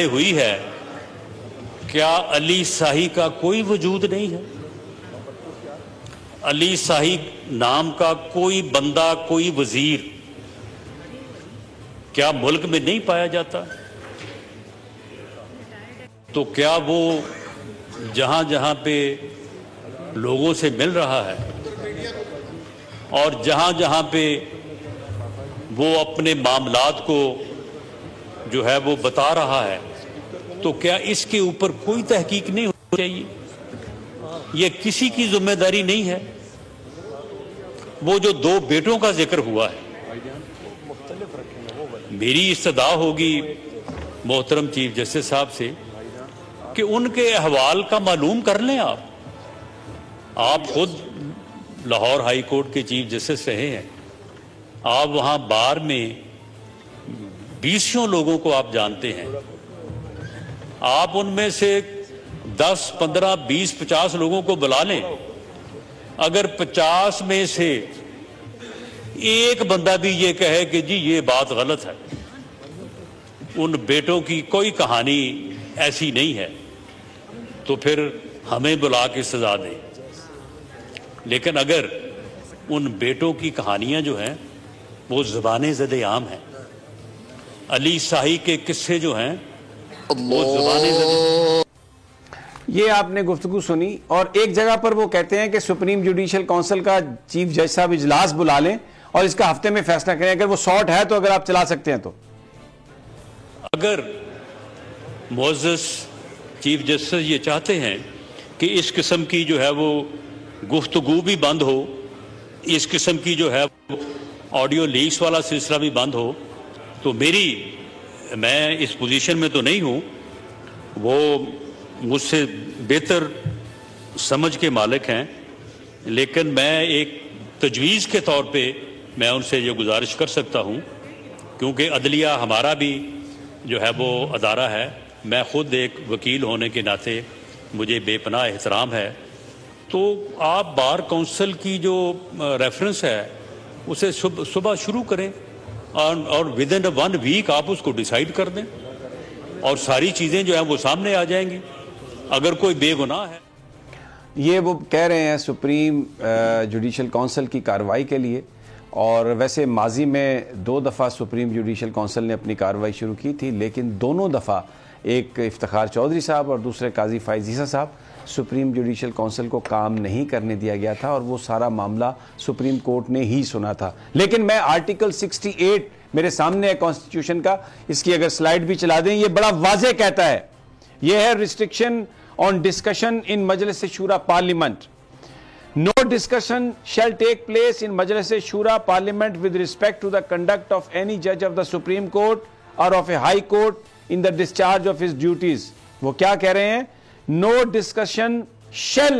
हुई है, क्या अली शाही का कोई वजूद नहीं है? अली शाही नाम का कोई बंदा, कोई वजीर क्या मुल्क में नहीं पाया जाता? तो क्या वो जहां जहां पे लोगों से मिल रहा है और जहां जहां पे वो अपने मामलात को जो है वो बता रहा है, तो क्या इसके ऊपर कोई तहकीक नहीं होनी चाहिए? ये किसी की जिम्मेदारी नहीं है। वो जो 2 बेटों का जिक्र हुआ है, मेरी इस्तदा होगी मोहतरम चीफ जस्टिस साहब से कि उनके अहवाल का मालूम कर लें। आप खुद लाहौर हाई कोर्ट के चीफ जस्टिस रहे हैं, आप वहां बार में 20 लोगों को आप जानते हैं। आप उनमें से 10, 15, 20, 50 लोगों को बुला लें। अगर 50 में से एक बंदा भी ये कहे कि जी ये बात गलत है, उन बेटों की कोई कहानी ऐसी नहीं है, तो फिर हमें बुला के सजा दें। लेकिन अगर उन बेटों की कहानियां जो हैं वो ज़बाने ज़दे आम हैं, अली शाही के किस्से जो हैं वो ज़बाने ज़दे। ये आपने गुफ्तगू सुनी और एक जगह पर वो कहते हैं कि सुप्रीम जुडिशल काउंसिल का चीफ जज साहब इजलास बुला लें और इसका हफ्ते में फैसला करें। अगर वो शॉर्ट है तो अगर आप चला सकते हैं तो। अगर मुअज़्ज़ज़ चीफ जस्टिस ये चाहते हैं कि इस किस्म की जो है वो गुफ्तगू भी बंद हो, इस किस्म की जो है ऑडियो लीक्स वाला सिलसिला भी बंद हो, तो मैं इस पोजीशन में तो नहीं हूं, वो मुझसे बेहतर समझ के मालिक हैं, लेकिन मैं एक तजवीज़ के तौर पे मैं उनसे ये गुजारिश कर सकता हूं, क्योंकि अदलिया हमारा भी जो है वो अदारा है। मैं खुद एक वकील होने के नाते मुझे बेपनाह एहतराम है, तो आप बार काउंसिल की जो रेफरेंस है उसे सुबह शुरू करें और विद इन 1 वीक आप उसको डिसाइड कर दें और सारी चीज़ें जो हैं वो सामने आ जाएंगी। अगर कोई बेगुनाह है, ये वो कह रहे हैं सुप्रीम जुडिशल काउंसिल की कार्रवाई के लिए। और वैसे माजी में 2 दफ़ा सुप्रीम जुडिशल काउंसिल ने अपनी कार्रवाई शुरू की थी, लेकिन दोनों दफ़ा, एक इफ्तिखार चौधरी साहब और दूसरे काजी फ़ाइज़ ईसा साहब, सुप्रीम जुडिशल काउंसिल को काम नहीं करने दिया गया था और वो सारा मामला सुप्रीम कोर्ट ने ही सुना था। लेकिन मैं आर्टिकल 68 मेरे सामने है कॉन्स्टिट्यूशन का, इसकी अगर स्लाइड भी चला दें, ये बड़ा वाज़े कहता है। ये है restriction on discussion in Majlis Shura parliament. No discussion shall take place in Majlis Shura Parliament with respect to the conduct of any judge of the Supreme Court or of a High Court in the discharge of his duties. वो क्या कह रहे हैं? No discussion shall